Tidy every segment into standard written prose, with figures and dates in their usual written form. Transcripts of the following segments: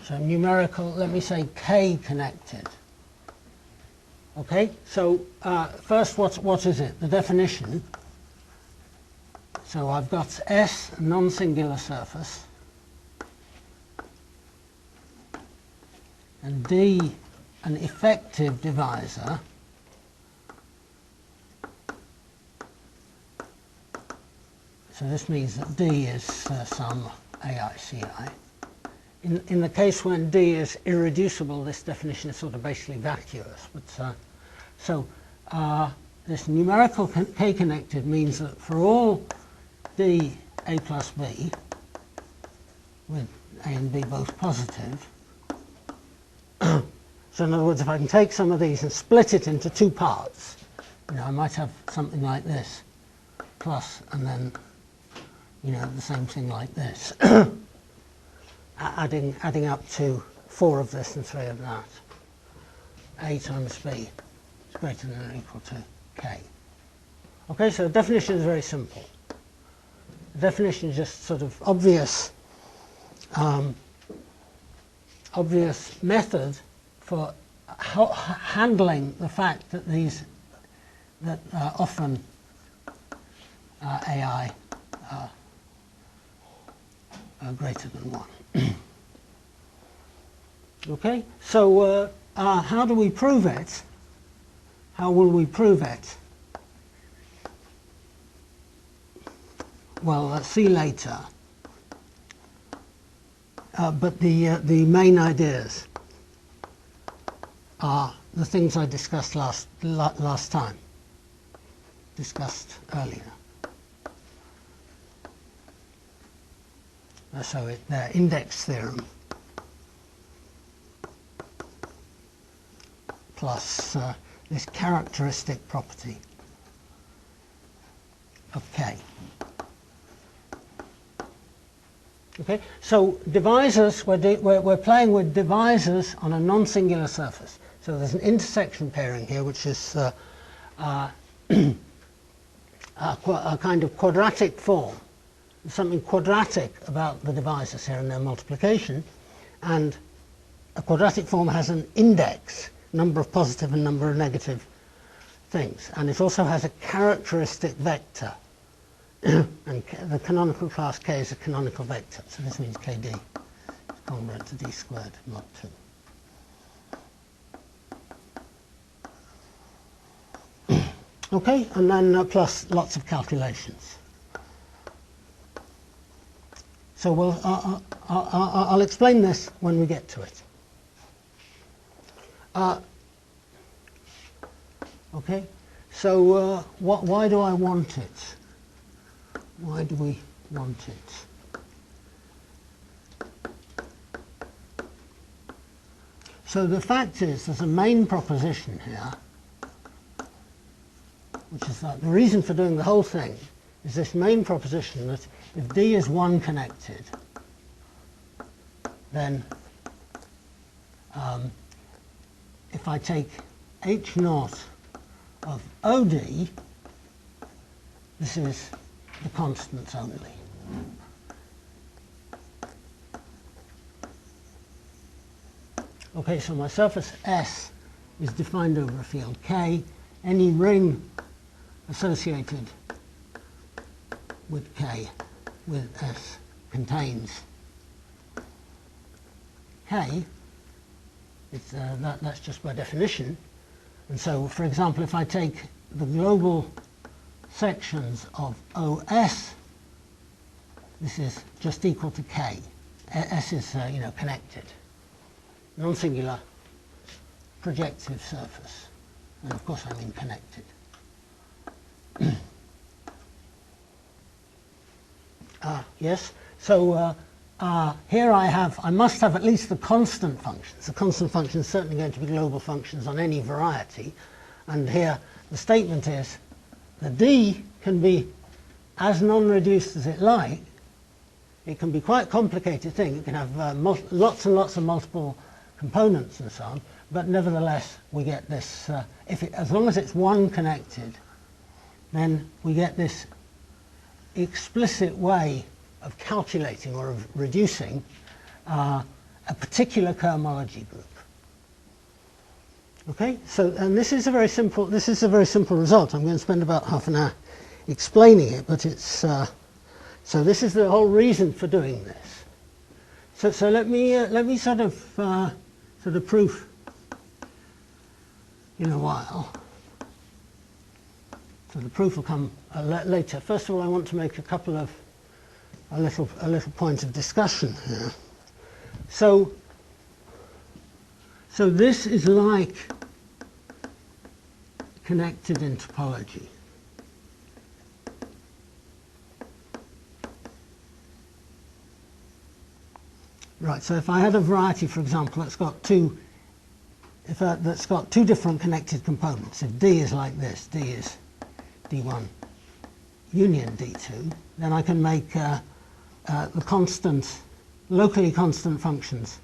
So numerical, let me say K connected. Okay, so first what is it? The definition. So I've got S, a non-singular surface, and D, an effective divisor, so this means that D is some AICI. In the case when D is irreducible, this definition is sort of basically vacuous. But this numerical K-connected means that for all D A plus B, with A and B both positive, so in other words, if I can take some of these and split it into two parts, I might have something like this, plus, and then, the same thing like this. adding up to 4 of this and 3 of that. A times B is greater than or equal to K. Okay, so the definition is very simple. The definition is just sort of obvious method for handling the fact that often AI are greater than 1. Okay, so how do we prove it? How will we prove it? Well, let's see later. But the main ideas are the things I discussed last time, discussed earlier. So the index theorem plus this characteristic property of K. Okay, so divisors, we're playing with divisors on a non-singular surface. So there's an intersection pairing here, which is a kind of quadratic form. There's something quadratic about the divisors here and their multiplication, and a quadratic form has an index, number of positive and number of negative things, and it also has a characteristic vector. And the canonical class K is a canonical vector, so this means KD is congruent to D squared mod 2. Okay, and then plus lots of calculations. So I'll explain this when we get to it. Okay, so why do I want it? Why do we want it? So the fact is, there's a main proposition here, which is that the reason for doing the whole thing is this main proposition that if D is 1 connected, then if I take H naught of OD, this is the constants only. Okay, so my surface S is defined over a field K. Any ring associated with K, with S, contains K. That's just by definition. And so, for example, if I take the global sections of OS, this is just equal to K. S is, connected. Non-singular projective surface. And of course I mean connected. Yes, so here I must have at least the constant functions. The constant function is certainly going to be global functions on any variety. And here the statement is the D can be as non-reduced as it like. It can be quite a complicated thing. It can have lots and lots of multiple components and so on. But nevertheless, we get this, as long as it's 1 connected, then we get this explicit way of calculating or of reducing a particular cohomology group. Okay, so and this is a very simple result. I'm going to spend about half an hour explaining it, but it's so this is the whole reason for doing this. So let me sort of proof in a while. So the proof will come later. First of all, I want to make a little point of discussion here. So this is like connected in topology. Right. So if I had a variety, for example, that's got two different connected components. If D is like this, D is D1 union D2, then I can make the locally constant functions.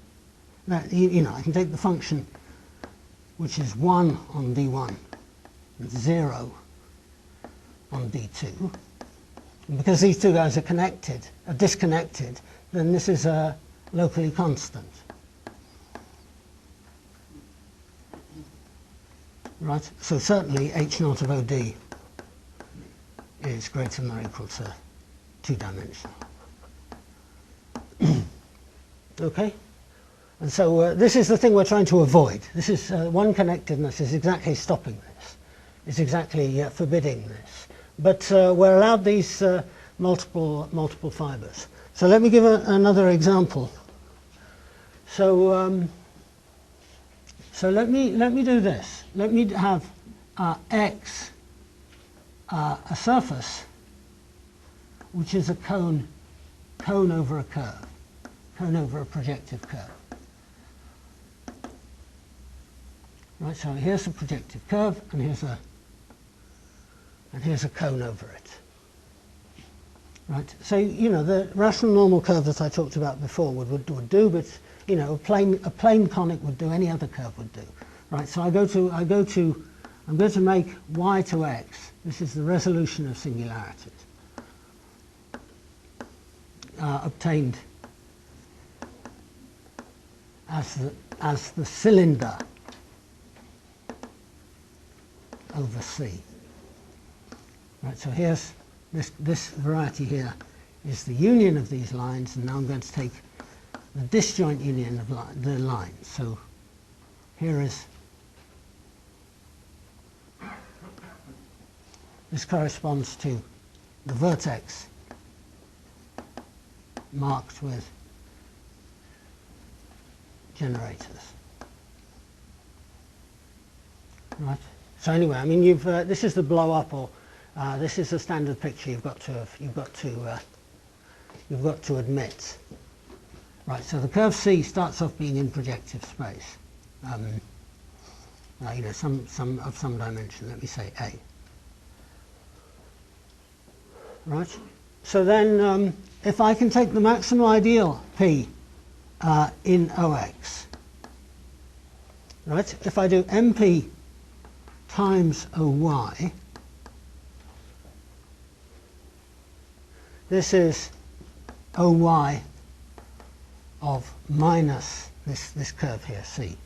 You know, I can take the function which is 1 on D1 and 0 on D2. And because these two guys are disconnected, then this is locally constant. Right? So certainly H0 of OD is greater than or equal to 2-dimensional. Okay? And so this is the thing we're trying to avoid. This is one connectedness is exactly stopping this. It's exactly forbidding this. But we're allowed these multiple fibers. So let me give another example. So let me do this. Let me have X a surface which is a cone over a curve, cone over a projective curve. Right, so here's a projective curve, and here's a cone over it. Right, so you know the rational normal curve that I talked about before would do, but you know a plane conic would do, any other curve would do. Right, so I'm going to make y to x. This is the resolution of singularities obtained as the cylinder over C. Right, so here's this variety here is the union of these lines, and now I'm going to take the disjoint union of the lines. So here is, this corresponds to the vertex marked with generators. Right. So anyway, I mean, this is the blow up, or this is a standard picture you've got to admit. Right. So the curve C starts off being in projective space. You know, some dimension. Let me say A. Right. So then, if I can take the maximal ideal P in OX, right? If I do MP times OY, this is OY of minus this curve here, C.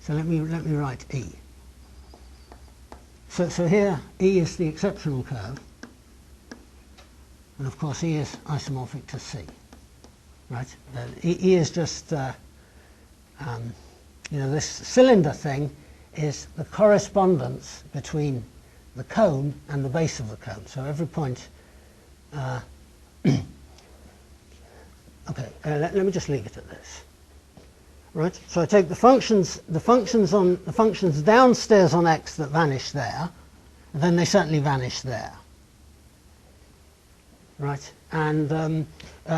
So let me write E. So here E is the exceptional curve, and of course E is isomorphic to C. Right? E is just you know, this cylinder thing is the correspondence between the cone and the base of the cone. So every point. Okay, let me just leave it at this. Right. So I take the functions downstairs on X that vanish there, and then they certainly vanish there. Right. And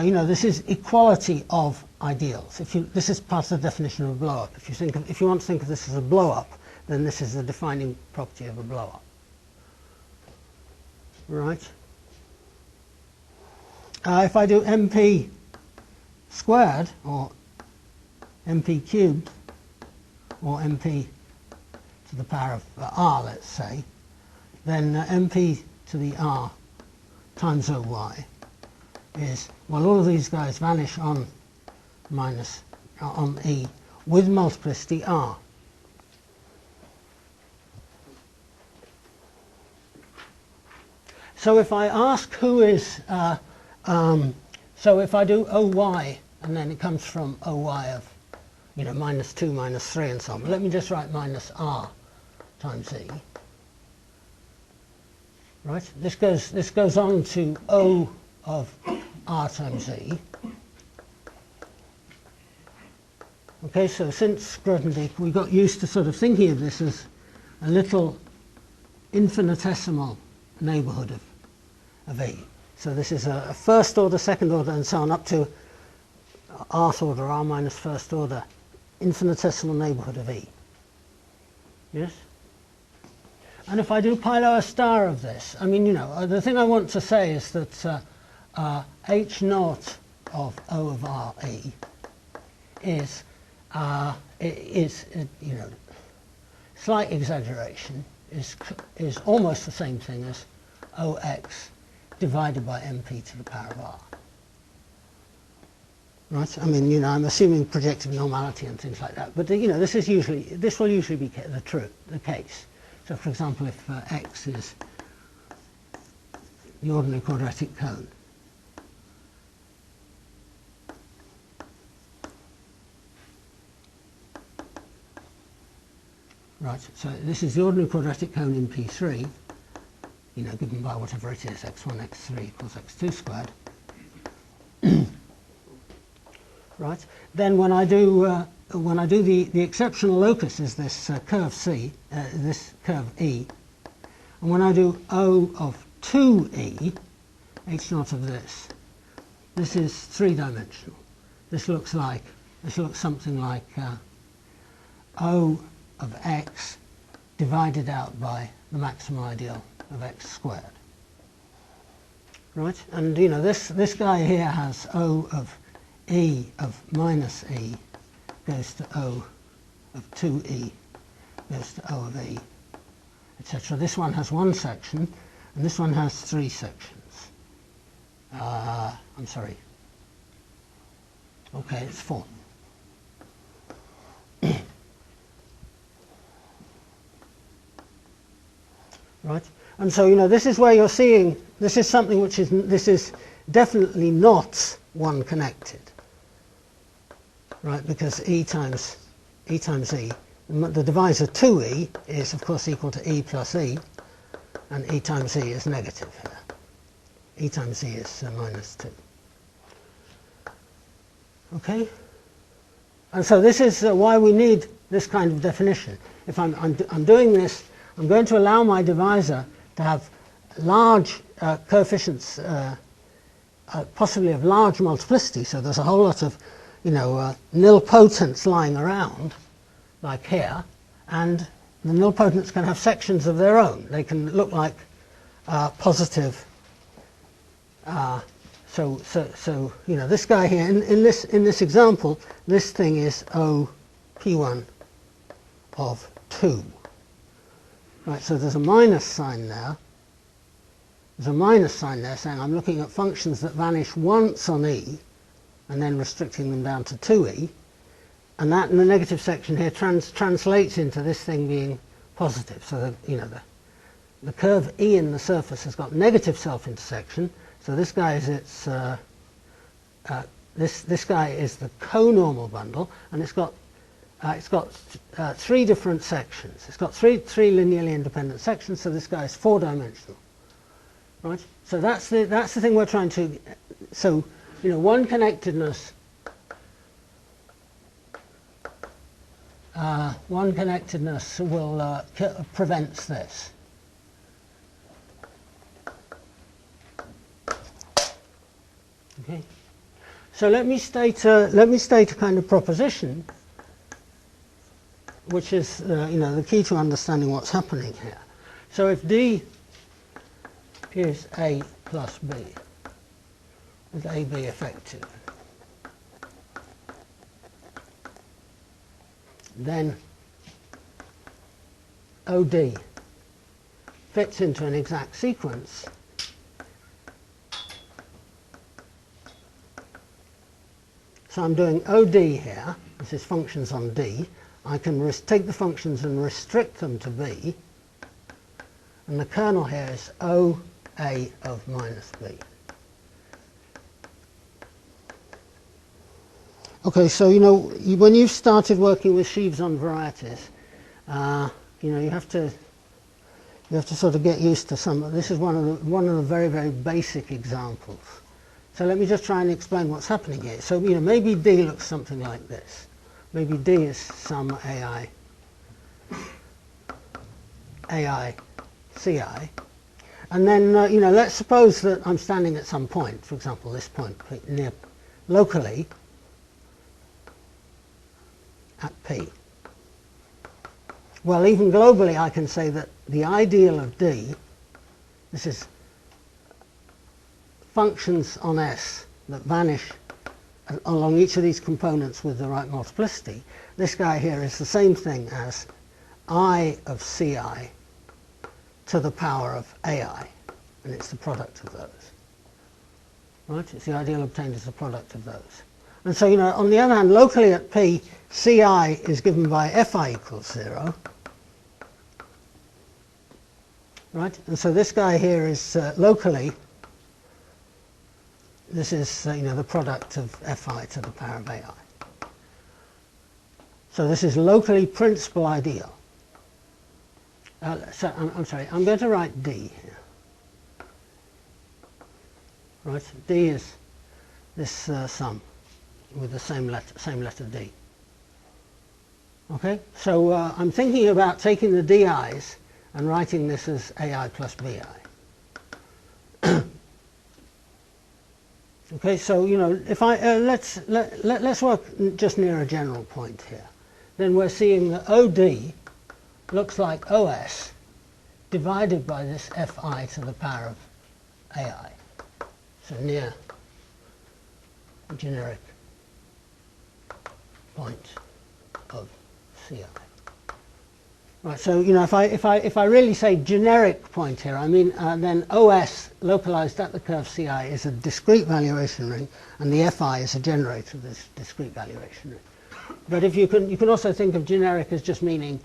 you know, this is equality of ideals. This is part of the definition of a blow-up. If you want to think of this as a blow-up, then this is the defining property of a blow-up. Right. If I do MP squared, or MP cubed, or MP to the power of R, let's say, then MP to the R times OY is, well, all of these guys vanish on on E with multiplicity R. So if I ask who is, so if I do OY and then it comes from OY of, you know, -2, -3 and so on. But let me just write minus R times E. Right? This goes on to O of R times E. Okay, so since Grothendieck, we got used to sort of thinking of this as a little infinitesimal neighborhood of E. So this is a first order, second order, and so on, up to rth order, R minus first order, infinitesimal neighborhood of E. Yes? And if I do pi lower star of this, I mean, you know, the thing I want to say is that H naught of O of RE is, you know, slight exaggeration, is almost the same thing as OX divided by MP to the power of R. Right? I mean, you know, I'm assuming projective normality and things like that, but you know, this will usually be the case. So, for example, if X is the ordinary quadratic cone, right? So this is the ordinary quadratic cone in P3. You know, given by whatever it is, x1, x3 equals x2 squared. Right? Then when I do the exceptional locus is this curve C, this curve E, and when I do O of 2E, H naught of this is three-dimensional. This looks something like O of x divided out by the maximum ideal of x squared. Right? And you know, this guy here has O of E of minus E goes to O of 2E goes to O of E, etc. This one has one section and this one has three sections. I'm sorry. Okay, it's four. Right? And so, you know, this is where you're seeing, this is something which is, this is definitely not one connected. Right? Because E times E, the divisor 2E is, of course, equal to E plus E, and E times E is negative here. E times E is minus 2. Okay? And so this is why we need this kind of definition. If I'm doing this, I'm going to allow my divisor to have large coefficients, possibly of large multiplicity, so there's a whole lot of, you know, nilpotents lying around, like here, and the nilpotents can have sections of their own. They can look like positive. So you know, this guy here in this example, this thing is O P1 of 2. Right, so there's a minus sign there. There's a minus sign there saying I'm looking at functions that vanish once on E and then restricting them down to 2E. And that in the negative section here translates into this thing being positive. So that, you know, the curve E in the surface has got negative self-intersection. So this guy is its this guy is the co-normal bundle, and it's got three different sections. It's got three linearly independent sections. So this guy is four-dimensional, right? So that's the thing we're trying to. So you know, one connectedness. One connectedness will prevents this. Okay. So let me state a kind of proposition, which is you know, the key to understanding what's happening here. So if D is A plus B, with AB effective, then OD fits into an exact sequence So I'm doing OD here. This is functions on D. I can take the functions and restrict them to B. And the kernel here is OA of minus B. Okay, so when you've started working with sheaves on varieties, you have to sort of get used to some. This is one of the very, very basic examples. So let me just try and explain what's happening here. So maybe D looks something like this. Maybe D is some AI Ci, and then let's suppose that I'm standing at some point, for example, this point near locally at P. Well, even globally, I can say that the ideal of D, this is functions on S that vanish along each of these components with the right multiplicity. This guy here is the same thing as I of Ci to the power of AI, and it's the product of those. Right? It's the ideal obtained as the product of those. And so, on the other hand, locally at P, Ci is given by Fi equals 0. Right? And so this guy here is locally, this is the product of Fi to the power of AI. So this is locally principal ideal. So I'm sorry, I'm going to write D here. Right? D is this sum with the same letter D. Okay? So I'm thinking about taking the DIs and writing this as AI plus BI. Okay, so if I let's work just near a general point here. Then we're seeing that OD looks like OS divided by this Fi to the power of AI. So near a generic point of Ci. Right, so if I really say generic point here, I mean then OS localized at the curve Ci is a discrete valuation ring, and the Fi is a generator of this discrete valuation ring. But if you can also think of generic as just meaning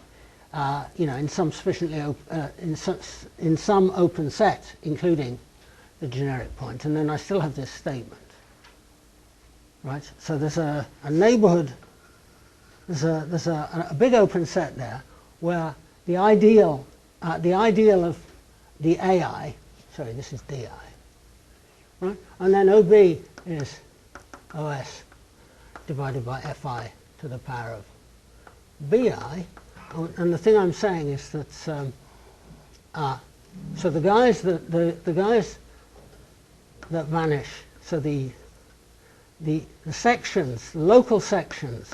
in some sufficiently in some open set, including the generic point, and then I still have this statement. Right, so there's a neighborhood. There's a big open set there, where the ideal of the AI, sorry, this is DI, right? And then OB is OS divided by Fi to the power of BI. And the thing I'm saying is that so the guys that vanish, so the sections, the local sections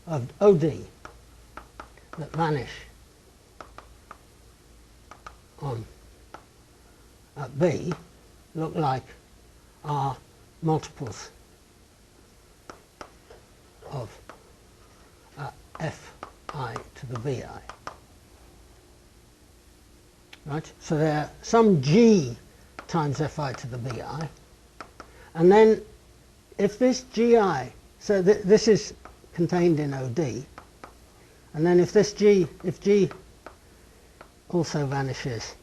of OD that vanish on at B look like are multiples of Fi to the Bi. Right? So there are some G times Fi to the Bi, and then if this Gi, so this is contained in OD, and then if G also vanishes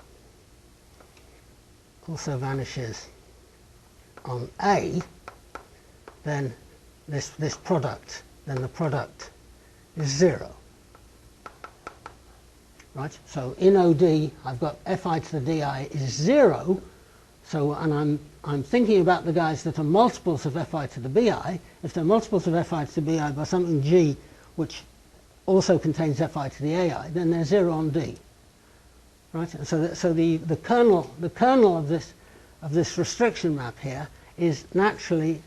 on A, then this product, then the product is 0. Right? So in OD, I've got Fi to the Di is 0. So, and I'm thinking about the guys that are multiples of Fi to the Bi. If they're multiples of Fi to the Bi by something G, which also contains Fi to the AI, then they're 0 on D. Right? And so the kernel of this restriction map here is naturally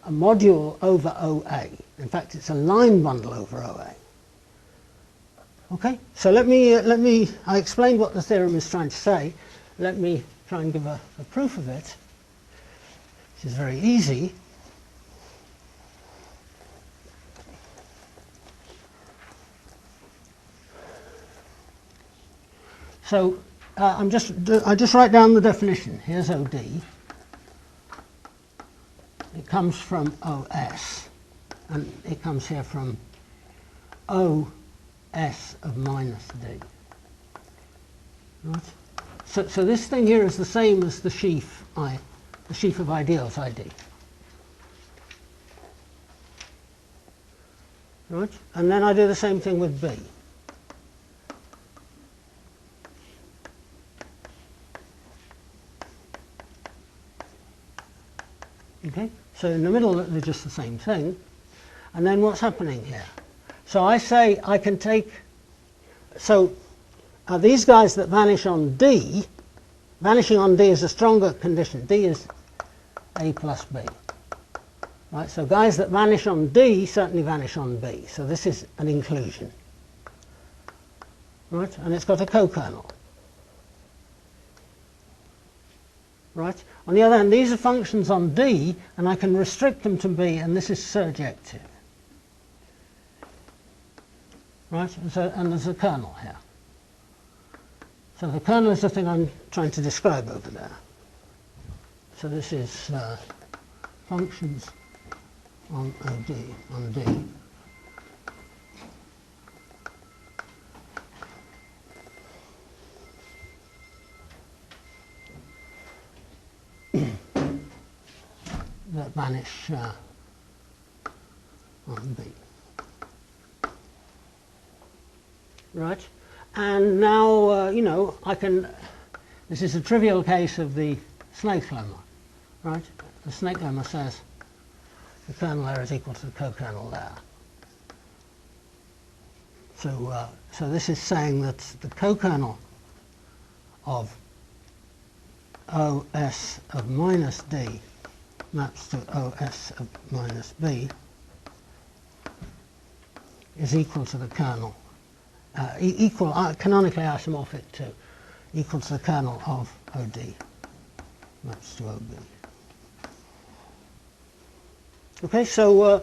a module over OA. In fact, it's a line bundle over OA. Okay, so I explained what the theorem is trying to say. Let me try and give a proof of it, which is very easy. So I just write down the definition. Here's OD. it comes from OS, and it comes here from OS of minus D. Right? So this thing here is the same as the sheaf of ideals ID. Right? And then I do the same thing with B. Okay? So in the middle they're just the same thing. And then what's happening here? So I say I can take, so these guys that vanish on D, vanishing on D is a stronger condition. D is A plus B. Right, so guys that vanish on D certainly vanish on B. So this is an inclusion. Right, and it's got a co-kernel. Right. On the other hand, these are functions on D, and I can restrict them to B, and this is surjective. Right, and there's a kernel here. So the kernel is the thing I'm trying to describe over there. So this is functions on OD, on D. That vanish on B. Right, and now, you know, I can, this is a trivial case of the snake lemma, right? The snake lemma says the kernel there is equal to the co-kernel there. So, so this is saying that the co-kernel of OS of minus D maps to OS of minus B is equal to the kernel, canonically isomorphic to, equal to the kernel of OD maps to OB. Okay, so,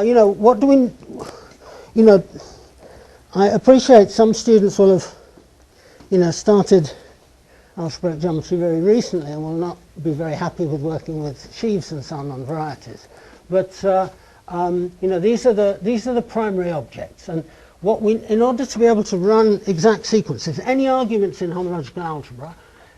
you know, what do we, you know, I appreciate some students will have, you know, started algebraic geometry very recently and will not be very happy with working with sheaves and so on varieties. But you know, these are the primary objects, and what we, in order to be able to run exact sequences, any arguments in homological algebra,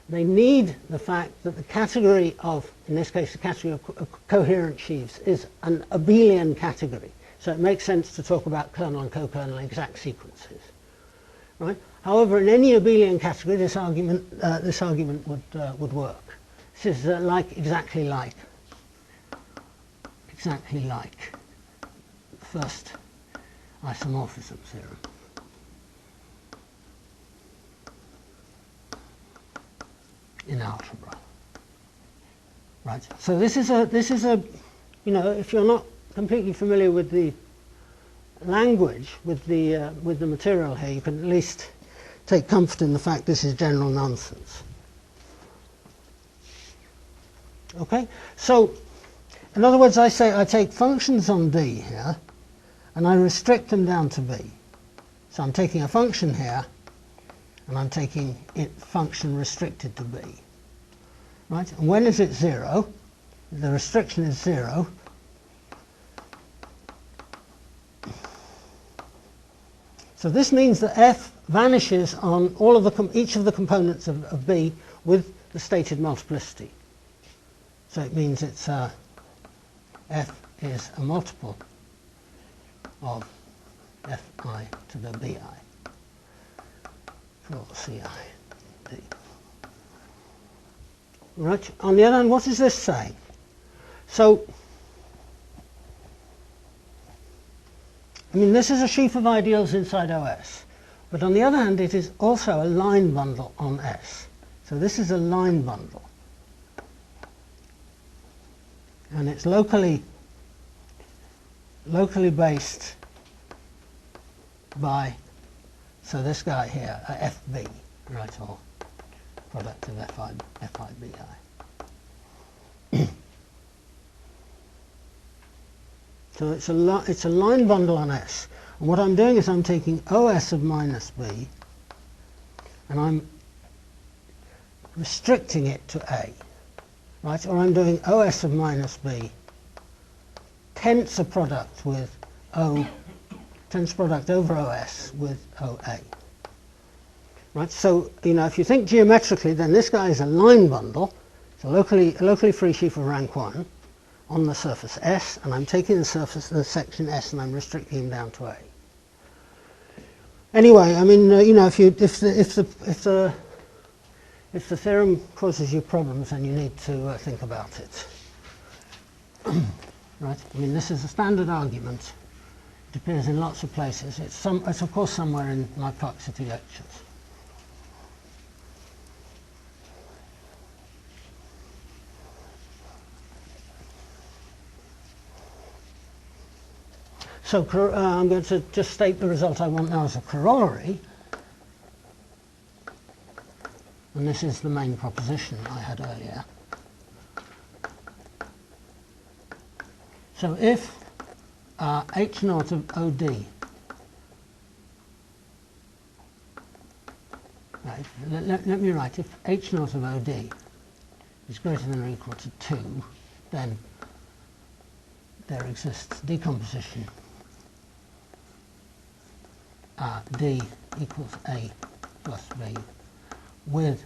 they need the fact that the category of, in this case, the category of coherent sheaves is an abelian category. So it makes sense to talk about kernel and co-kernel exact sequences, right? However, in any abelian category, this argument would work. This is exactly like the first isomorphism theorem. In algebra, right? So this is a, you know, if you're not completely familiar with the language, with the material here, you can at least take comfort in the fact this is general nonsense. Okay, so in other words, I say I take functions on D here, and I restrict them down to B. So I'm taking a function here, and I'm taking it function restricted to B. Right? And when is it 0? The restriction is 0. So this means that F vanishes on all of each of the components of B with the stated multiplicity. So it means it's F is a multiple of Fi to the Bi for Ci D. Right. On the other hand, what is this saying? So, I mean, this is a sheaf of ideals inside OS, but on the other hand, it is also a line bundle on S. So this is a line bundle, and it's locally based by, so this guy here, FB, right, or product of Fi Bi. So it's a line bundle on S, and what I'm doing is I'm taking OS of minus B, and I'm restricting it to A, right? Or I'm doing OS of minus B tensor product with tensor product over OS with OA. Right, so, if you think geometrically, then this guy is a line bundle. It's a locally free sheaf of rank 1 on the surface S, and I'm taking the section S and I'm restricting him down to A. Anyway, I mean, if the theorem causes you problems, then you need to think about it. Right? I mean, this is a standard argument. It appears in lots of places. It's of course somewhere in my Park City lectures. So I'm going to just state the result I want now as a corollary. And this is the main proposition I had earlier. So if H naught of OD, right, let me write, if H naught of OD is greater than or equal to 2, then there exists decomposition D equals A plus B with,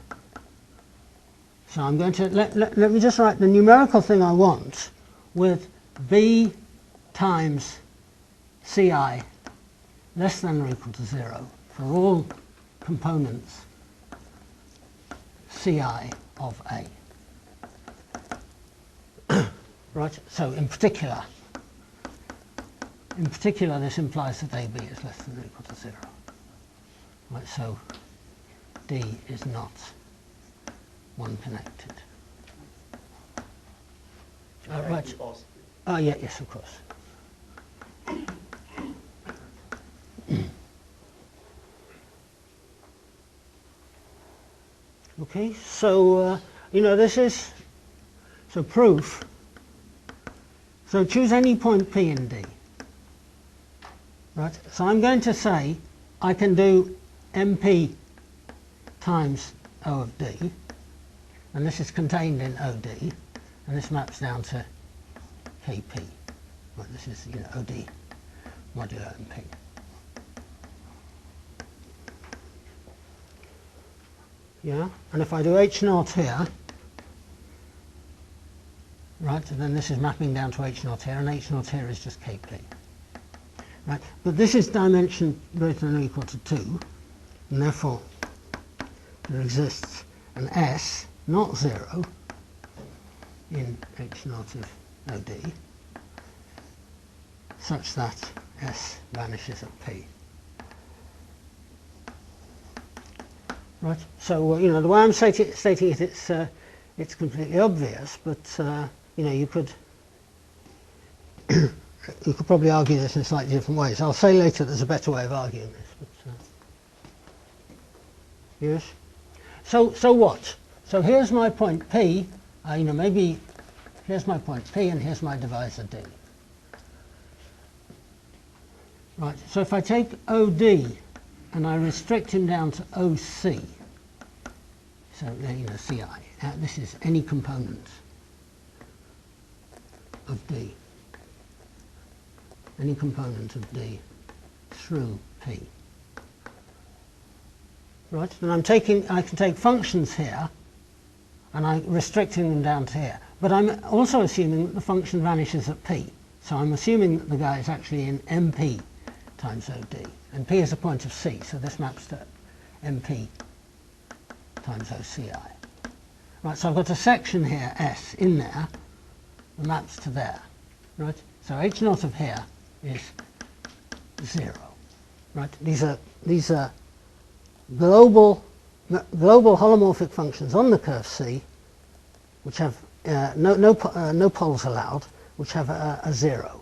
so I'm going to, let me just write the numerical thing I want with B times Ci less than or equal to 0 for all components Ci of A. Right, so in particular, this implies that AB is less than or equal to 0. Right, so D is not one connected. Right. Yeah, yes, of course. Okay, so this is proof. So choose any point P in D. Right, so I'm going to say I can do MP times O of D, and this is contained in OD, and this maps down to KP. Right, this is OD modulo MP. Yeah, and if I do H naught here, right, then this is mapping down to H naught here, and H naught here is just KP. Right, but this is dimension greater than or equal to 2, and therefore there exists an S not 0 in H naught of OD, such that S vanishes at P. Right, so the way I'm stating it, it's completely obvious, but you could you could probably argue this in slightly different ways. I'll say later there's a better way of arguing this. But, yes. So what? So here's my point P. Maybe here's my point P, and here's my divisor D. Right. So if I take OD and I restrict him down to OC, so CI. This is any component of D. Any component of D through P. Right, then I can take functions here, and I'm restricting them down to here. But I'm also assuming that the function vanishes at P. So I'm assuming that the guy is actually in MP times OD. And P is a point of C, so this maps to MP times OCI. Right, so I've got a section here, S, in there, that maps to there. Right, so H naught of here is 0. Right, these are global holomorphic functions on the curve C, which have no poles allowed, which have a 0.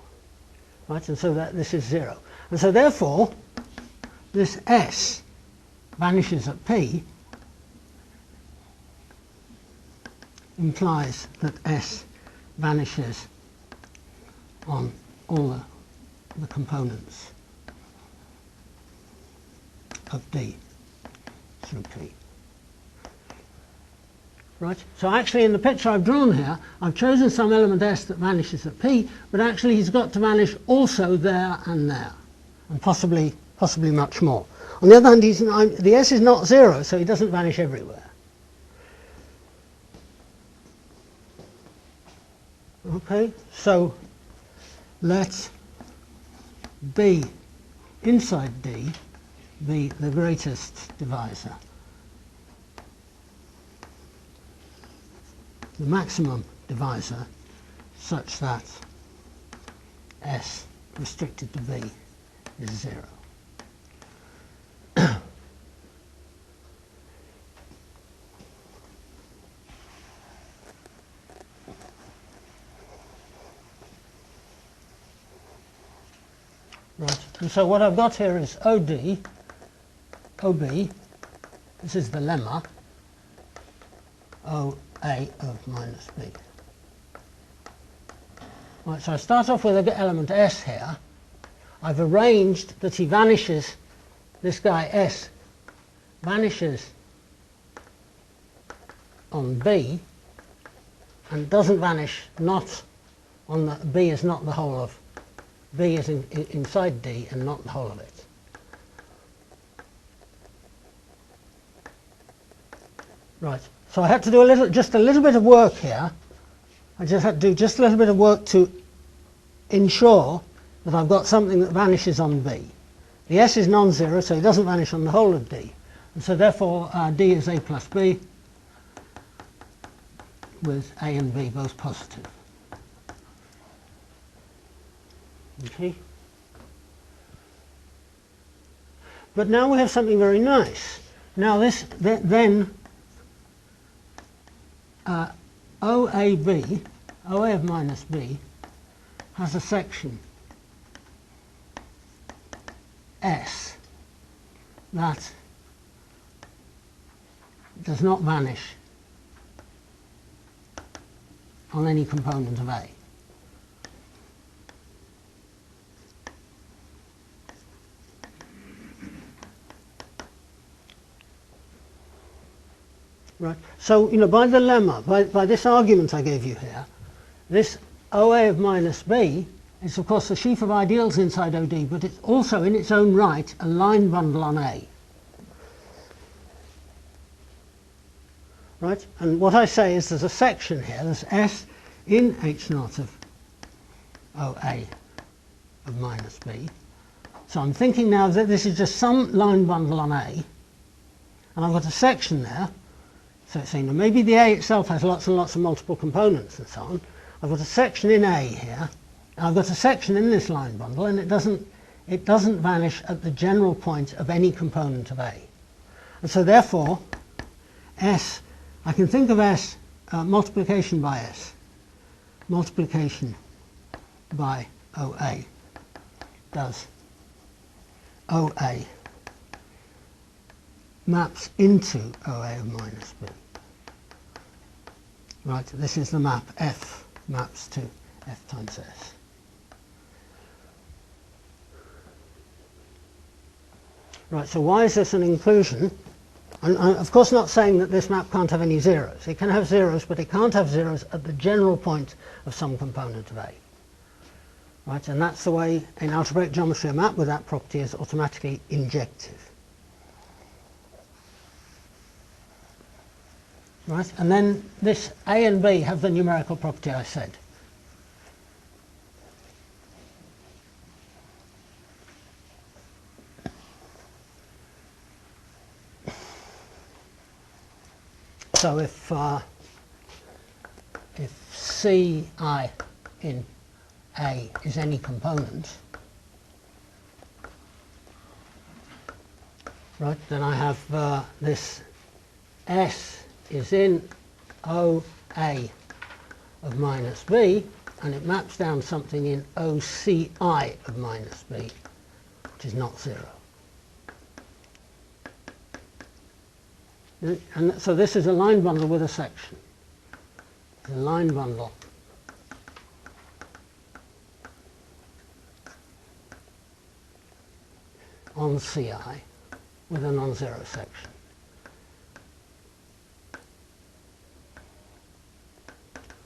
Right, and so this is 0. And so therefore, this S vanishes at P implies that S vanishes on all the components of D through P. Right? So actually in the picture I've drawn here, I've chosen some element S that vanishes at P, but actually he's got to vanish also there and there, and possibly much more. On the other hand, the S is not 0, so he doesn't vanish everywhere. Okay, so let B inside D be the greatest divisor, the maximum divisor, such that S restricted to B is 0. Right, and so what I've got here is OD, OB, this is the lemma, OA of minus B. Right, so I start off with the element S here. I've arranged that he vanishes, this guy S vanishes on B and doesn't vanish not on the, B is not the whole of, B is inside D and not the whole of it. Right, so I had to do just a little bit of work here. I just had to do just a little bit of work to ensure that I've got something that vanishes on B. The S is non-zero, so it doesn't vanish on the whole of D. And so therefore D is A plus B with A and B both positive. Okay. But now we have something very nice. Now this then OAB, OA of minus B, has a section S that does not vanish on any component of A. Right. So, by the lemma, by this argument I gave you here, this OA of minus B is, of course, the sheaf of ideals inside OD, but it's also, in its own right, a line bundle on A. Right? And what I say is there's a section here, there's S in H naught of OA of minus B. So I'm thinking now that this is just some line bundle on A, and I've got a section there. So maybe the A itself has lots and lots of multiple components and so on. I've got a section in A here. I've got a section in this line bundle, and it doesn't vanish at the general point of any component of A. And so therefore, S, I can think of S, multiplication by S, multiplication by OA does OA maps into OA of minus B. Right, this is the map F maps to F times S. Right, so why is this an inclusion? I'm of course not saying that this map can't have any zeros. It can have zeros, but it can't have zeros at the general point of some component of A. Right, and that's the way in algebraic geometry a map with that property is automatically injective. Right, and then this A and B have the numerical property I said. So if Ci in A is any component, right, then I have this S is in OA of minus B, and it maps down something in OCI of minus B, which is not 0. And so this is a line bundle with a section. A line bundle on CI with a non-zero section.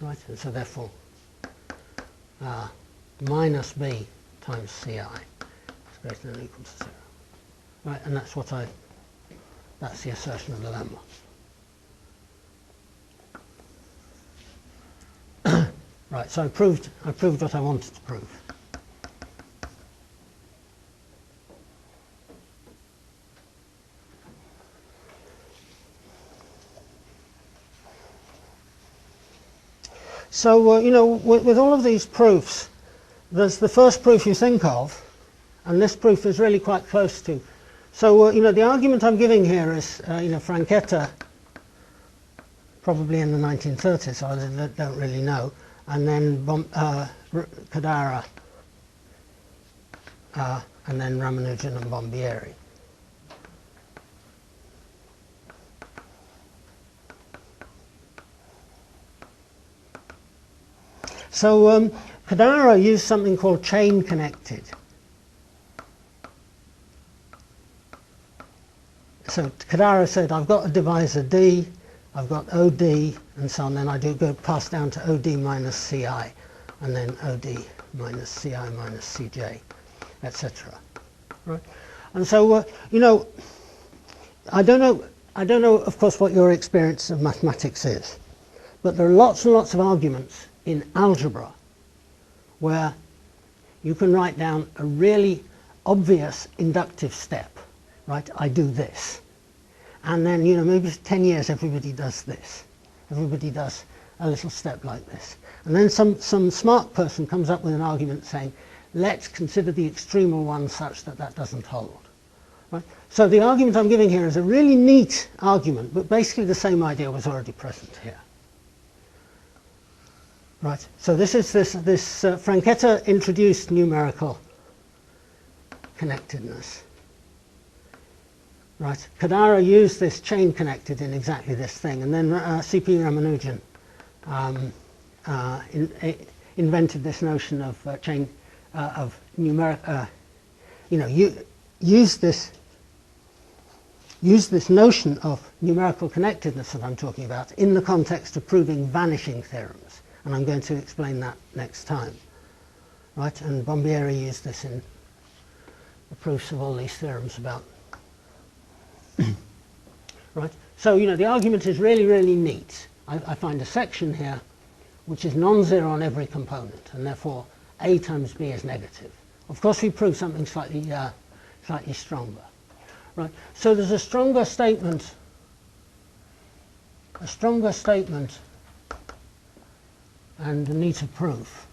right? And so therefore, minus b times ci is greater than or equal to 0. Right, and that's what that's the assertion of the lemma. Right, so I proved what I wanted to prove. So, you know, with all of these proofs, there's the first proof you think of, and this proof is really quite close to. So, you know, the argument I'm giving here is, you know, Franchetta, probably in the 1930s, I don't really know, and then Kadara, and then Ramanujan and Bombieri. So Kadara used something called chain connected. So Kadara said, I've got a divisor D, I've got OD, and so on. Then I do go pass down to OD minus CI, and then OD minus CI minus CJ, etc. Right? And so, you know, I don't know, of course, what your experience of mathematics is, but there are lots and lots of arguments in algebra where you can write down a really obvious inductive step, right? I do this. And then, you know, maybe for 10 years everybody does this. Everybody does a little step like this. And then some smart person comes up with an argument saying, let's consider the extremal one such that that doesn't hold. Right? So the argument I'm giving here is a really neat argument, but basically the same idea was already present here. Right, so this is Franchetta introduced numerical connectedness. Right, Kadara used this chain connected in exactly this thing, and then C.P. Ramanujan invented this notion of chain of numeric. You know, use this notion of numerical connectedness that I'm talking about in the context of proving vanishing theorems. And I'm going to explain that next time. Right, and Bombieri used this in the proofs of all these theorems about. Right, so, you know, the argument is really, really neat. I find a section here which is non-zero on every component, and therefore A times B is negative. Of course, we prove something slightly stronger. Right, so there's a stronger statement and a neater proof.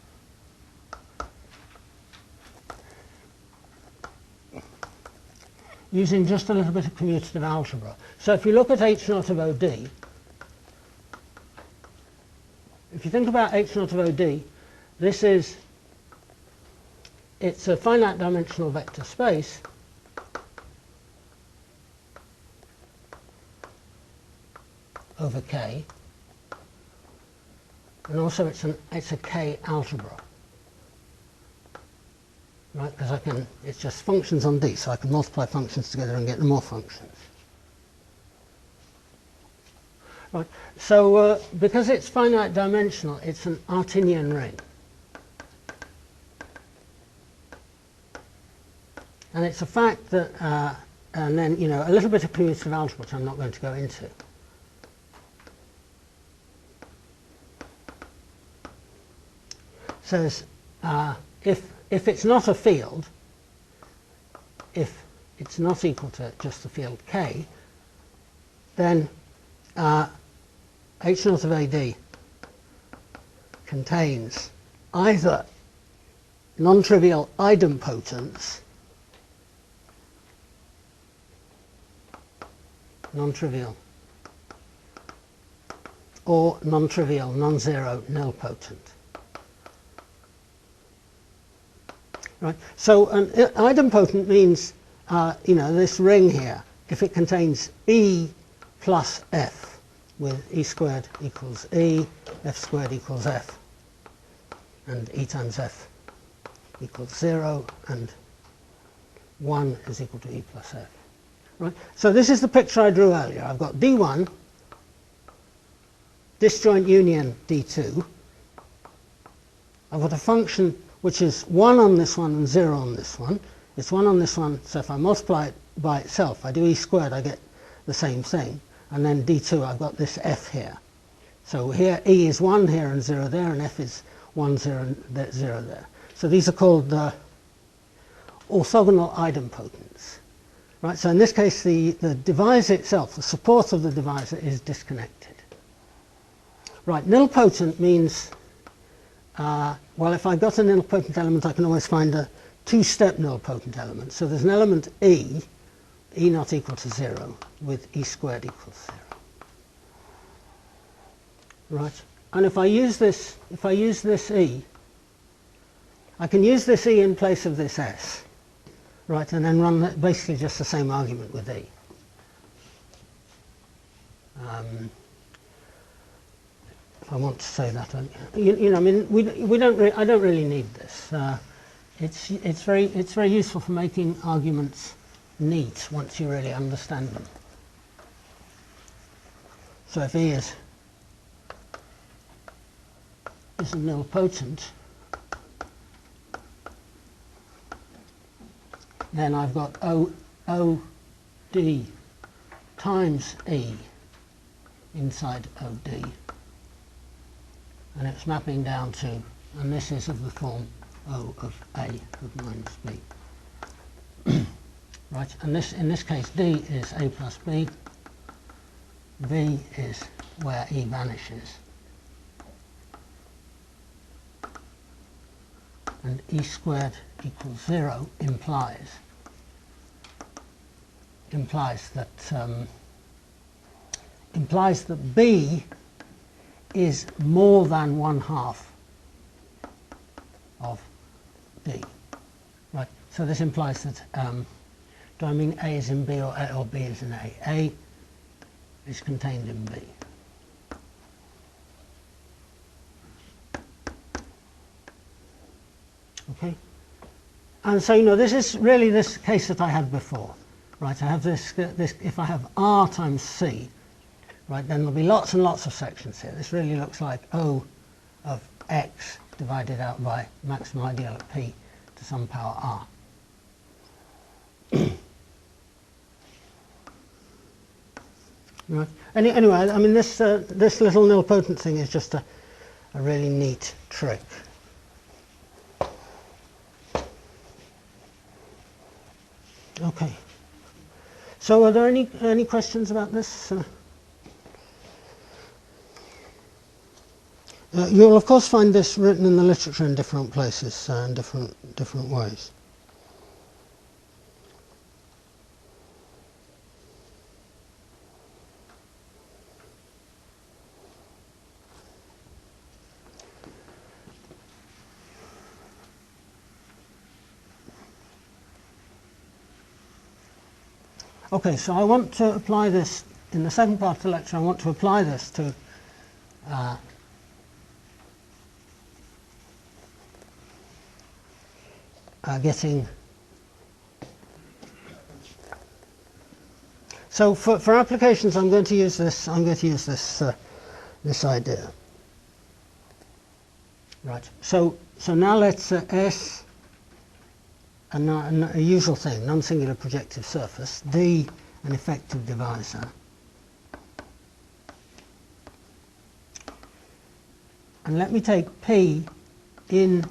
Using just a little bit of commutative algebra. So if you look at H0 of OD, if you think about H0 of OD, it's a finite dimensional vector space over K. And also it's a K algebra, right? Because it's just functions on D, so I can multiply functions together and get more functions. Right. So because it's finite dimensional, it's an Artinian ring, and it's a fact that, and then, you know, a little bit of commutative algebra, which I'm not going to go into. Says if it's not a field, if it's not equal to just the field K, then H0 of AD contains either non-trivial idempotence, non-trivial, or non-trivial, non-zero, nilpotent. Right. So an idempotent means, you know, this ring here, if it contains E plus F, with E squared equals E, F squared equals F, and E times F equals 0, and 1 is equal to E plus F. Right. So this is the picture I drew earlier. I've got D1, disjoint union D2, I've got a function which is 1 on this one and 0 on this one. It's 1 on this one, so if I multiply it by itself, I do e squared, I get the same thing. And then d2, I've got this f here. So here e is 1 here and 0 there, and f is 1, 0, and 0 there. So these are called orthogonal idempotents. Right, so in this case, the divisor itself, the support of the divisor, is disconnected. Right, nilpotent means, well, if I've got a nilpotent element, I can always find a two-step nilpotent element. So there's an element e not equal to 0, with e squared equals 0. Right, and if I use this e, I can use this e in place of this s. Right, and then run basically just the same argument with e. If I want to say that, you know, I mean, I don't really need this. It's very useful for making arguments neat once you really understand them. So if e is a nilpotent, then I've got OD times E inside OD. And it's mapping down to, and this is of the form O of A of minus B. Right, and this, in this case, D is A plus B. V is where E vanishes. And E squared equals 0 implies that B is more than 1/2 of D. Right. So this implies that do I mean A is in B or B is in A? A is contained in B. Okay. And so, you know, this is really this case that I had before. Right, I have this, if I have R times C, right, then there'll be lots and lots of sections here. This really looks like O of X divided out by maximum ideal at P to some power R. Right. Anyway, I mean, this little nilpotent thing is just a really neat trick. Okay. So are there any questions about this? You'll of course find this written in the literature in different places, in different ways. Okay, so I want to apply this, in the second part of the lecture, I want to apply this to getting, so for applications I'm going to use this, this idea. Right, so now let's S, a usual thing, non-singular projective surface, D an effective divisor, and let me take P in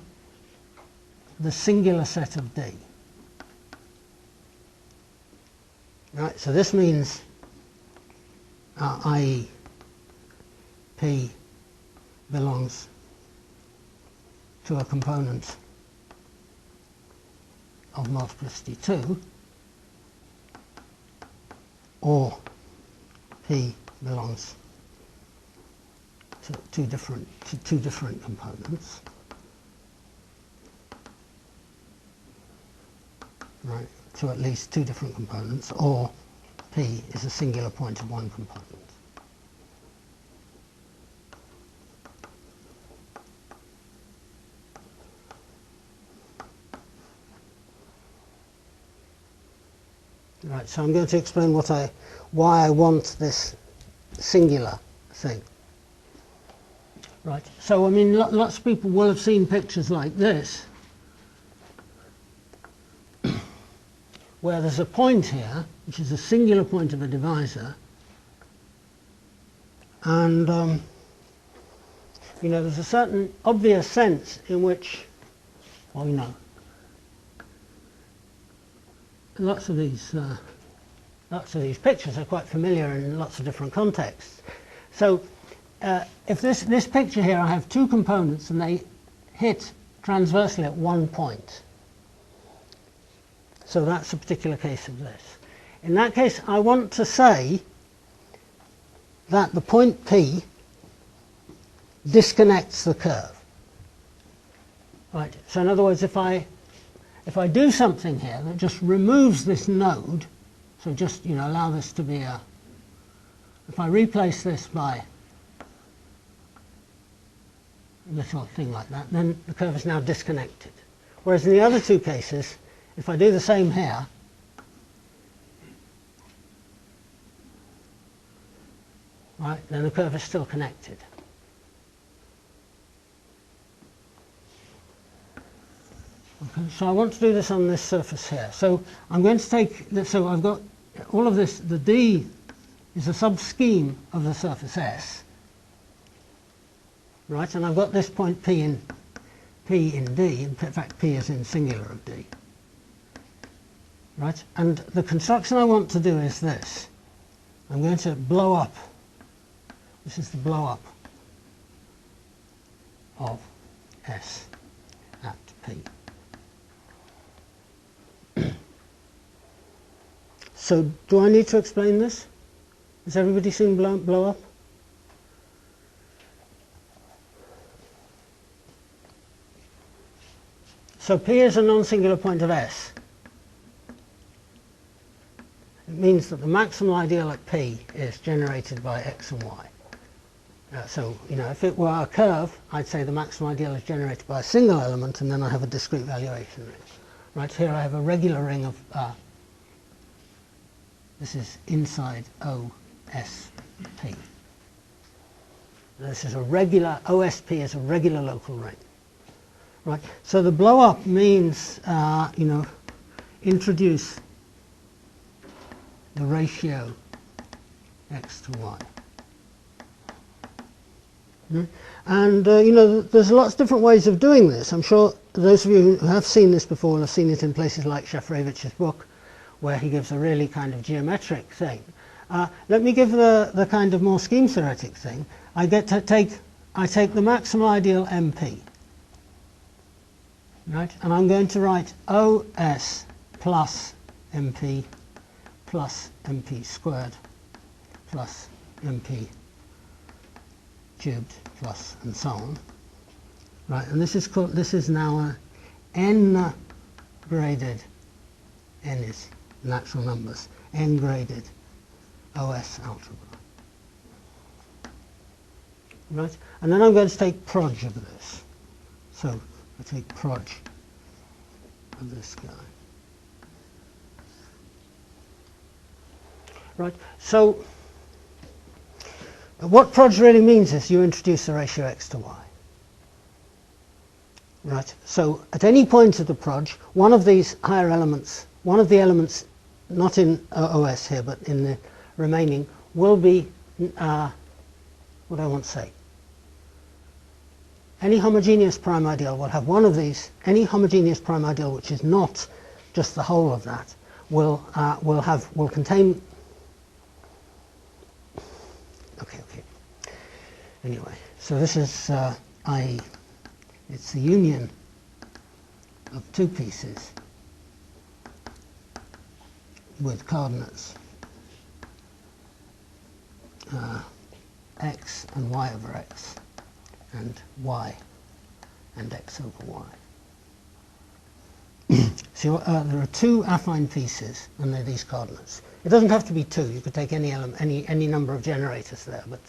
the singular set of D. Right, so this means i.e. P belongs to a component of multiplicity 2, or P belongs to two different components, right? To at least two different components, or P is a singular point of one component. Right, so I'm going to explain why I want this singular thing. Right, so I mean lots of people will have seen pictures like this where there's a point here which is a singular point of a divisor, and you know, there's a certain obvious sense in which, well, you know, lots of these pictures are quite familiar in lots of different contexts. So if this picture here, I have two components and they hit transversely at one point. So that's a particular case of this. In that case, I want to say that the point P disconnects the curve. Right. So in other words, if I do something here that just removes this node, so just, you know, allow this to be a, if I replace this by a little thing like that, then the curve is now disconnected. Whereas in the other two cases, if I do the same here, right, then the curve is still connected. Okay, so I want to do this on this surface here. So I'm going to take this, so I've got all of this, the D is a sub-scheme of the surface S, right, and I've got this point P in D, in fact P is in singular of D, right, and the construction I want to do is this. I'm going to blow up, this is the blow up of S at P. So do I need to explain this? Has everybody seen blow up? So P is a non-singular point of S. It means that the maximal ideal at P is generated by X and Y. So, you know, if it were a curve, I'd say the maximal ideal is generated by a single element, and then I have a discrete valuation ring. Right, here I have a regular ring of, this is inside OSP. This is a regular, OSP is a regular local ring. Right, so the blow up means, you know, introduce the ratio X to Y. And you know, there's lots of different ways of doing this. I'm sure those of you who have seen this before will have seen it in places like Shafarevич's book, where he gives a really kind of geometric thing. Let me give the kind of more scheme theoretic thing. I take the maximal ideal MP, right, and I'm going to write OS plus MP squared plus MP cubed plus and so on, right, and this is called, this is now a n graded, n is natural numbers, n graded OS algebra, right, and then I'm going to take proj of this. So I take proj of this guy, right. So what proj really means is you introduce the ratio X to Y. Right, so at any point of the proj, one of these higher elements, one of the elements not in OS here but in the remaining, will be, what do I want to say? Any homogeneous prime ideal will have one of these, any homogeneous prime ideal which is not just the whole of that, will contain, okay. Anyway, so this is i.e. it's the union of two pieces with coordinates x and y over x and y and x over y. So there are two affine pieces and they're these coordinates. It doesn't have to be two. You could take any element, any number of generators there, but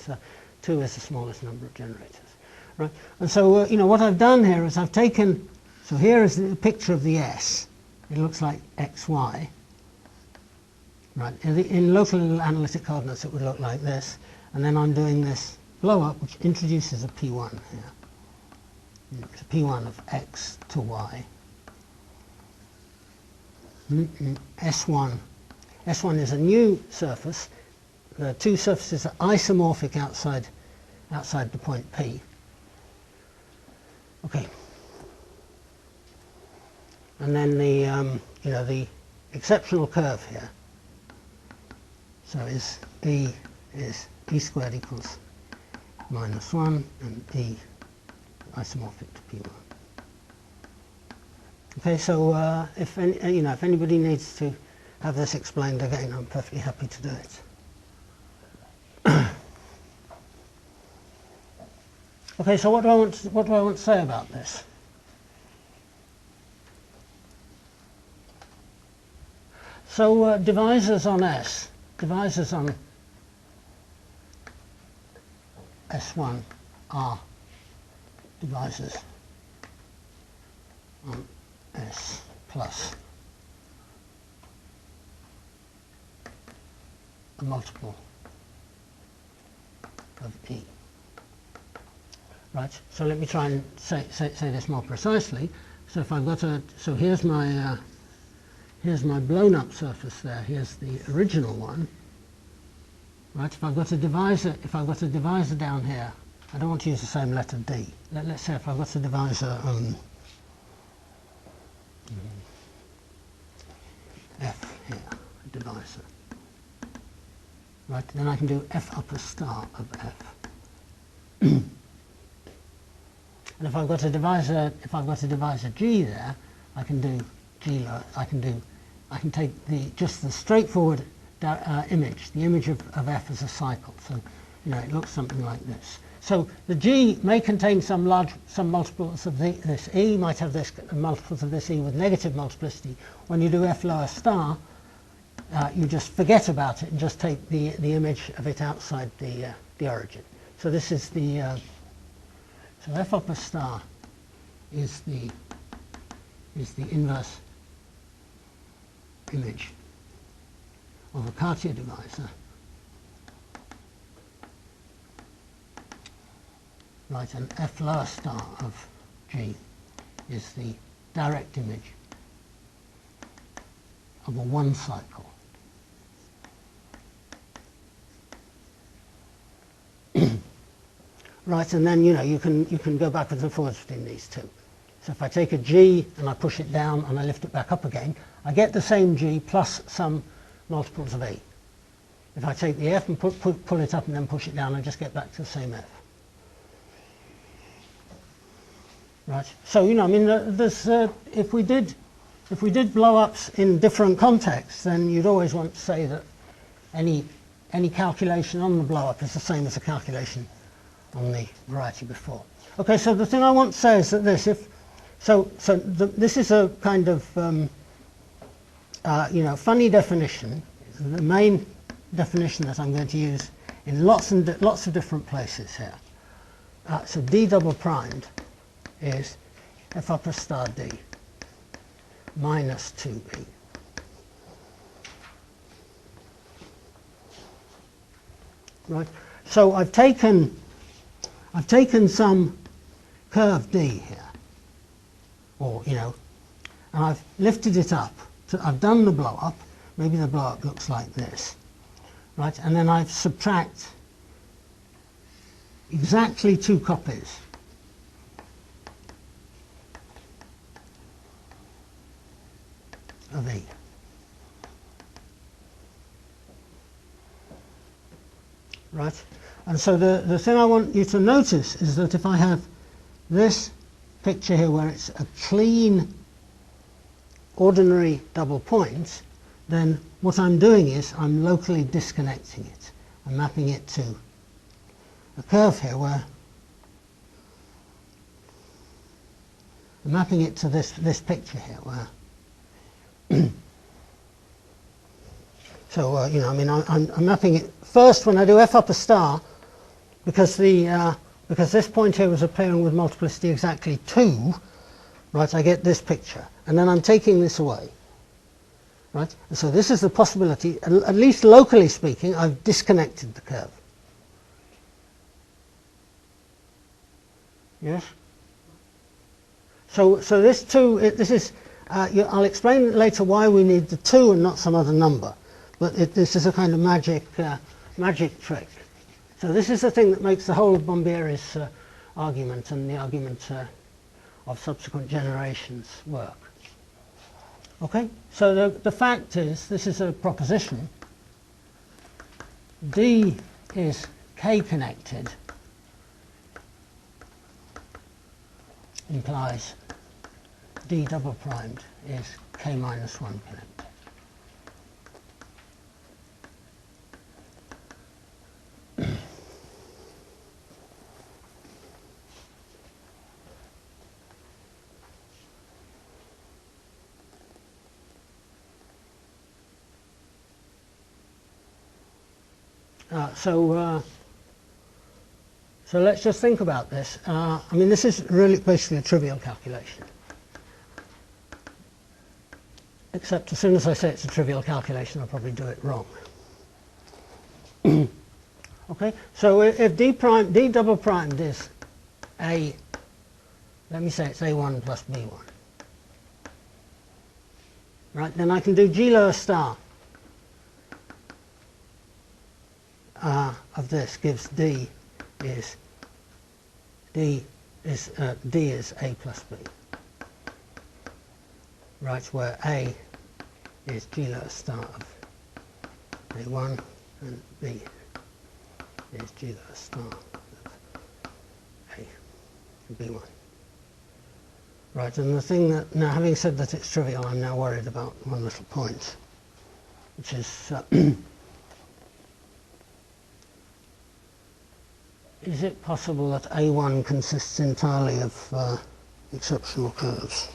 2 is the smallest number of generators, right? And so, you know, what I've done here is I've taken, so here is the picture of the S. It looks like XY, right? In local analytic coordinates, it would look like this. And then I'm doing this blow-up which introduces a P1 here. It's a P1 of x to y. S1 is a new surface. The two surfaces are isomorphic outside the point P. Okay. And then the the exceptional curve here. So E squared equals -1 and E isomorphic to P1. Okay, so if anybody needs to have this explained again, I'm perfectly happy to do it. Okay, so what do I want to say about this? So divisors on S, divisors on S1 are divisors on S plus a multiple of E. Right, so let me try and say this more precisely. So if I've got so here's my blown up surface there. Here's the original one. Right, if I've got a divisor down here, I don't want to use the same letter D. Let's say if I've got a divisor F here, a divisor. Right, then I can do F upper star of F. And if I've got a divisor G there, I can do G lower. I can take just the straightforward image, the image of F as a cycle. So it looks something like this. So the G may contain some multiples of this E, might have multiples of this E with negative multiplicity. When you do F lower star, you just forget about it and just take the image of it outside the origin. So this is the so F upper star is the inverse image of a Cartier divisor. Right, and F lower star of G is the direct image of a one cycle. Right, and then you can go backwards and forwards between these two. So if I take a G and I push it down and I lift it back up again, I get the same G plus some multiples of E. If I take the F and pull it up and then push it down, I just get back to the same F. Right. So there's if we did blow-ups in different contexts, then you'd always want to say that any calculation on the blow-up is the same as a calculation on the variety before. Okay, so the thing I want to say is that this is a kind of funny definition. The main definition that I'm going to use in lots of different places here. So D double primed is F upper star D minus 2E. Right. So I've taken some curve D here, and I've lifted it up. So I've done the blow up. Maybe the blow up looks like this, right? And then I've subtract exactly 2 copies of E. Right? And so the thing I want you to notice is that if I have this picture here where it's a clean ordinary double point, then what I'm doing is I'm locally disconnecting it. I'm mapping it to a curve here where I'm mapping it to this picture here where so I'm mapping it first when I do F upper star, because this point here was appearing with multiplicity exactly 2, right? I get this picture, and then I'm taking this away, right? And so this is the possibility, at least locally speaking, I've disconnected the curve. Yes. So this 2, this is, I'll explain later why we need the 2 and not some other number. But this is a kind of magic trick. So this is the thing that makes the whole of Bombieri's argument and the argument of subsequent generations work. Okay, so the fact is, this is a proposition. D is k-connected implies D double primed is k minus 1 connected. So let's just think about this. I mean, this is really basically a trivial calculation. Except as soon as I say it's a trivial calculation, I'll probably do it wrong. Okay, so if D double primed is A, let me say it's A1 plus B1. Right, then I can do G lower star of this gives D is A plus B. Right, where A is G lower star of A1 and B is G lower star of A and B1. Right, and the thing that, now having said that it's trivial, I'm now worried about one little point, which is it possible that A1 consists entirely of exceptional curves?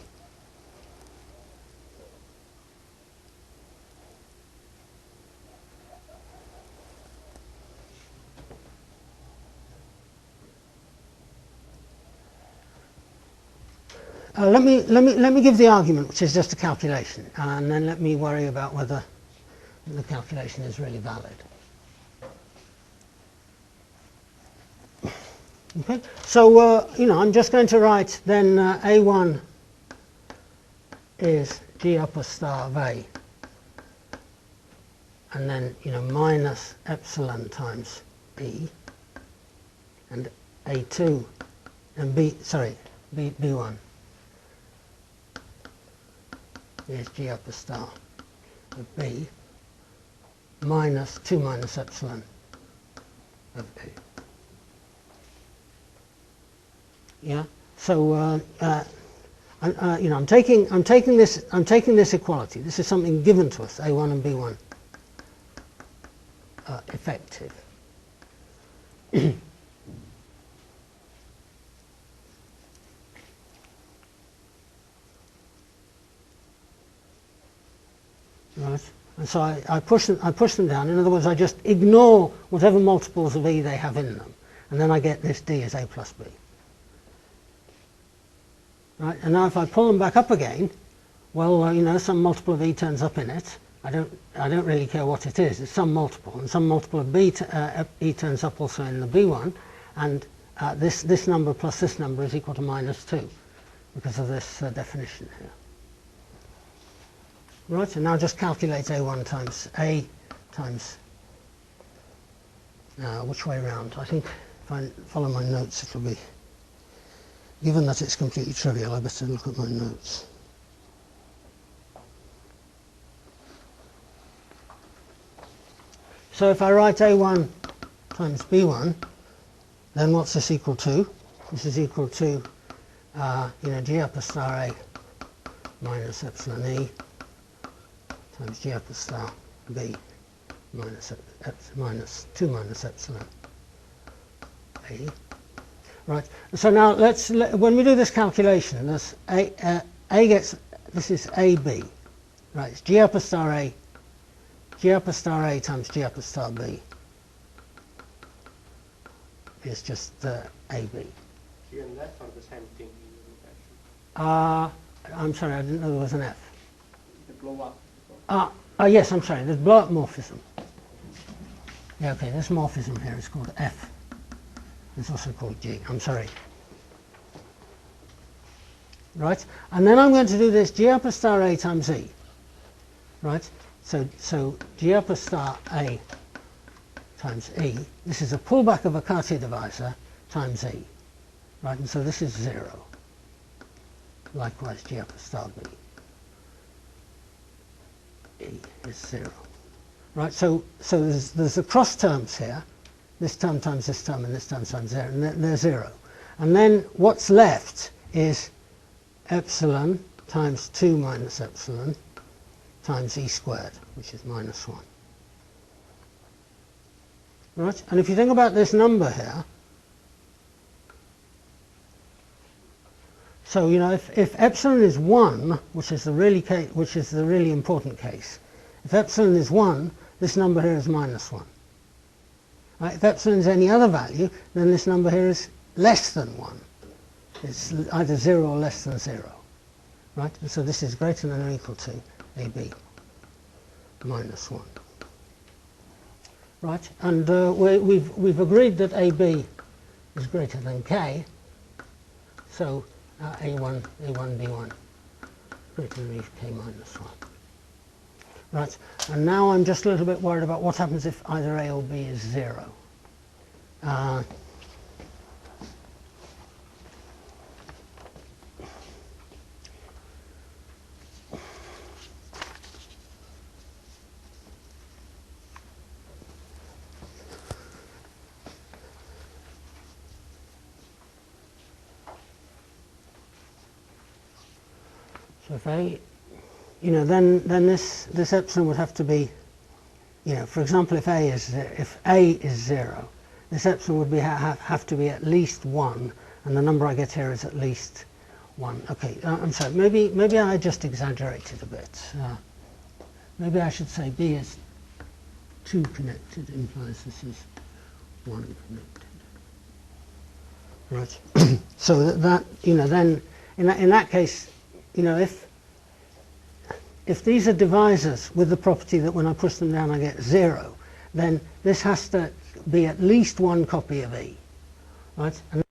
Let me give the argument, which is just a calculation, and then let me worry about whether the calculation is really valid. Okay, so I'm just going to write then A1 is G upper star of A, and then minus epsilon times B, and A2 and B1 is G upper star of B minus 2 minus epsilon of A. Yeah. So I'm taking this equality. This is something given to us, A1 and B1, effective. Right. And so I push them down. In other words, I just ignore whatever multiples of E they have in them, and then I get this D as A plus B. Right, and now if I pull them back up again, well, some multiple of E turns up in it. I don't really care what it is. It's some multiple, and some multiple of E turns up also in the B1, and this number plus this number is equal to minus 2 because of this definition here. Right, and now just calculate A1 times A times, which way round? I think if I follow my notes, it'll be, given that it's completely trivial, I better look at my notes. So if I write A1 times B1, then what's this equal to? This is equal to, G upper star A minus epsilon E times G upper star B minus 2 minus epsilon A. Right. So now when we do this calculation, this A gets, this is AB. Right. It's G upper star A times G upper star B is just AB. G and F are the same thing. I'm sorry, I didn't know there was an F. The blow up. Yes, I'm sorry, there's blow up morphism. Yeah, okay, this morphism here is called F. It's also called G. I'm sorry. right? And then I'm going to do this G upper star A times E, right? So G upper star A times E, this is a pullback of a Cartier divisor times E, right? And so this is 0. Likewise, G upper star B, E is 0. Right, so there's the cross terms here, this term times this term and this term times 0, and they're 0. And then what's left is epsilon times 2 minus epsilon times E squared, which is minus 1. Right, and if you think about this number here, so you know if epsilon is 1, which is the really important case, if epsilon is 1, this number here is minus 1. Right? If epsilon is any other value, then this number here is less than 1. It's either 0 or less than 0. Right? And so this is greater than or equal to AB minus 1. Right? And we've agreed that AB is greater than K. So A1, B1 greater than K minus 1. Right, and now I'm just a little bit worried about what happens if either A or B is 0. So if A, you know, then this epsilon would have to be, you know, for example, if A is 0, this epsilon would have to be at least 1, and the number I get here is at least 1. Okay, I'm sorry. Maybe I just exaggerated a bit. Maybe I should say B is 2 connected implies this is 1 connected. Right. So that you know, then in that case, you know, if these are divisors with the property that when I push them down I get 0, then this has to be at least 1 copy of E, right? And